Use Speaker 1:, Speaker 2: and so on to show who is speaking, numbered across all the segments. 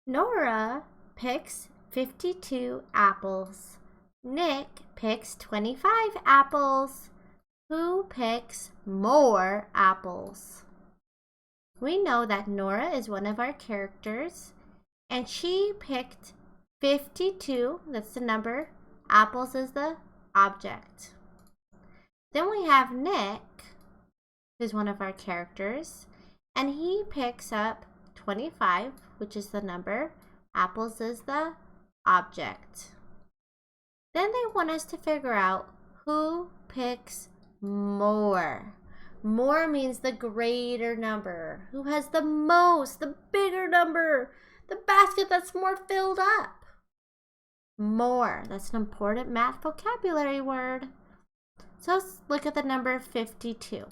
Speaker 1: Nora picks 52 apples. Nick picks 25 apples. Who picks more apples? We know that Nora is one of our characters, and she picked 52, that's the number, apples is the object. Then we have Nick, who's one of our characters, and he picks up 25, which is the number, apples is the object. Then they want us to figure out who picks more. More means the greater number. Who has the most, the bigger number, the basket that's more filled up. More, that's an important math vocabulary word. So let's look at the number 52.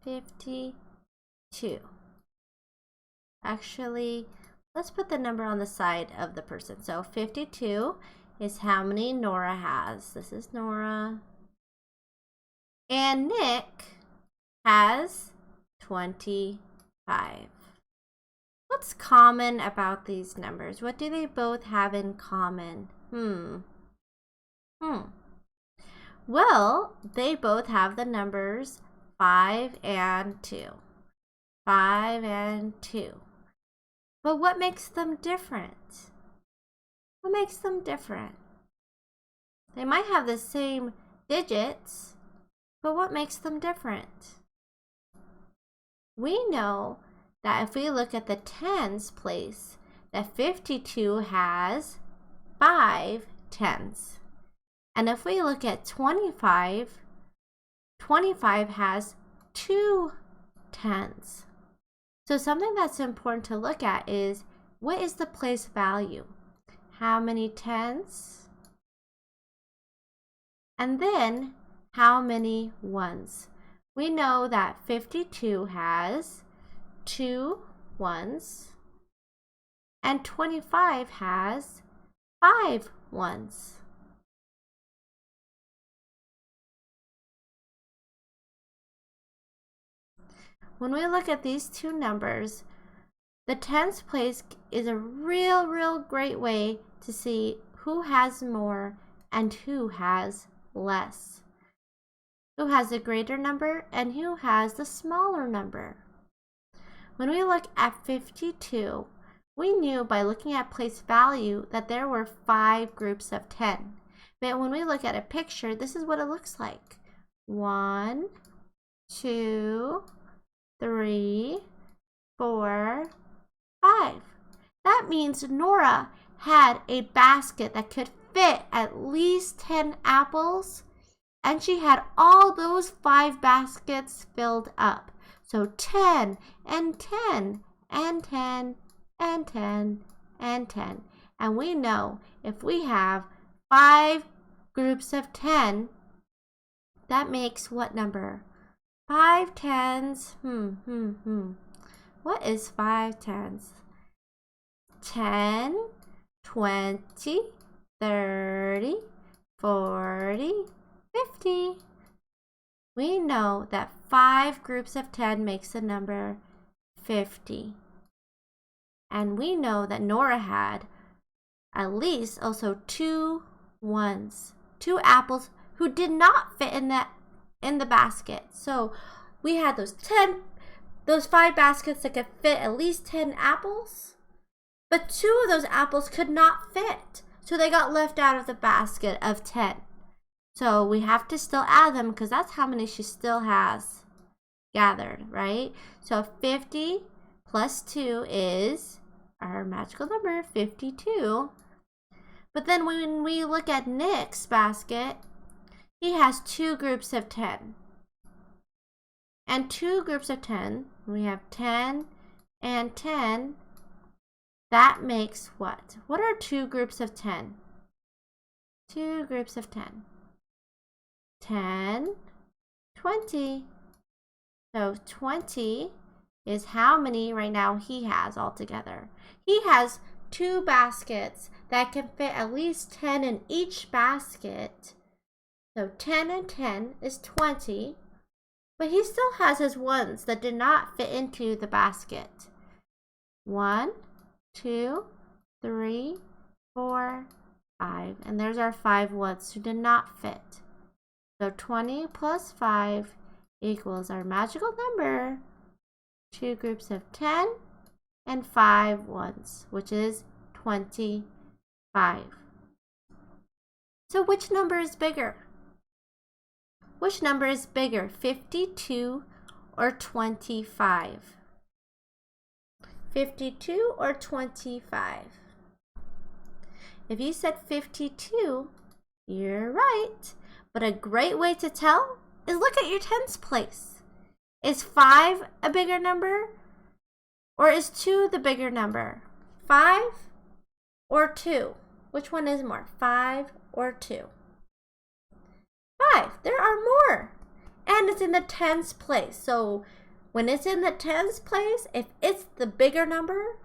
Speaker 1: 52. Actually, let's put the number on the side of the person. So 52 is how many Nora has. This is Nora. And Nick has 25. What's common about these numbers? What do they both have in common? Well, they both have the numbers 5 and 2. 5 and 2. But what makes them different? What makes them different? They might have the same digits, but what makes them different? We know that if we look at the tens place, that 52 has 5 tens. And if we look at 25, 25 has 2 tens. So something that's important to look at is, what is the place value? How many tens? And then, how many ones? We know that 52 has 2 ones, and 25 has 5 ones. When we look at these two numbers, the tens place is a real great way to see who has more and who has less. Who has the greater number and who has the smaller number. When we look at 52, we knew by looking at place value that there were 5 groups of 10. But when we look at a picture, this is what it looks like. 1, 2, 3, 4, 5. That means Nora had a basket that could fit at least 10 apples, and she had all those 5 baskets filled up. So 10 and 10 and 10 and 10 and 10. And we know if we have 5 groups of 10, that makes what number? 5 tens. What is 5 tens? 10, 20, 30, 40, 50. We know that 5 groups of 10 makes the number 50. And we know that Nora had at least also 2 ones, 2 apples who did not fit in the basket. So we had those 5 baskets that could fit at least 10 apples, but 2 of those apples could not fit. So they got left out of the basket of 10. So we have to still add them because that's how many she still has gathered, right? So 50 plus 2 is our magical number, 52. But then when we look at Nick's basket, he has 2 groups of 10. And 2 groups of 10, we have 10 and 10. That makes what? What are 2 groups of 10? 2 groups of 10. 10, 20. So 20 is how many right now he has altogether. He has 2 baskets that can fit at least 10 in each basket. So 10 and 10 is 20. But he still has his ones that did not fit into the basket. 1, 2, 3, 4, 5. And there's our 5 ones who did not fit. So 20 plus 5 equals our magical number, 2 groups of 10 and 5 ones, which is 25. So which number is bigger? Which number is bigger, 52 or 25? 52 or 25? If you said 52, you're right. But a great way to tell is look at your tens place. Is 5 a bigger number? Or is 2 the bigger number? 5 or 2? Which one is more, 5 or 2? 5. There are more. And it's in the tens place. So when it's in the tens place, if it's the bigger number,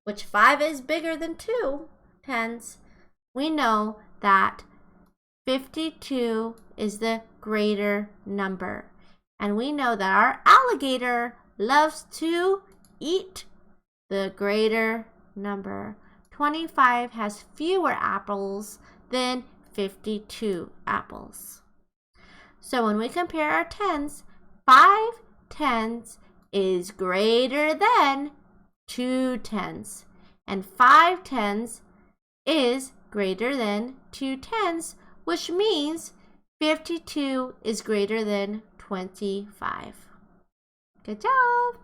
Speaker 1: which 5 is bigger than 2 tens, we know that 52 is the greater number. And we know that our alligator loves to eat the greater number. 25 has fewer apples than 52 apples. So when we compare our tens, 5 tens is greater than 2 tens. And 5 tens is greater than 2 tens, which means 52 is greater than 25. Good job!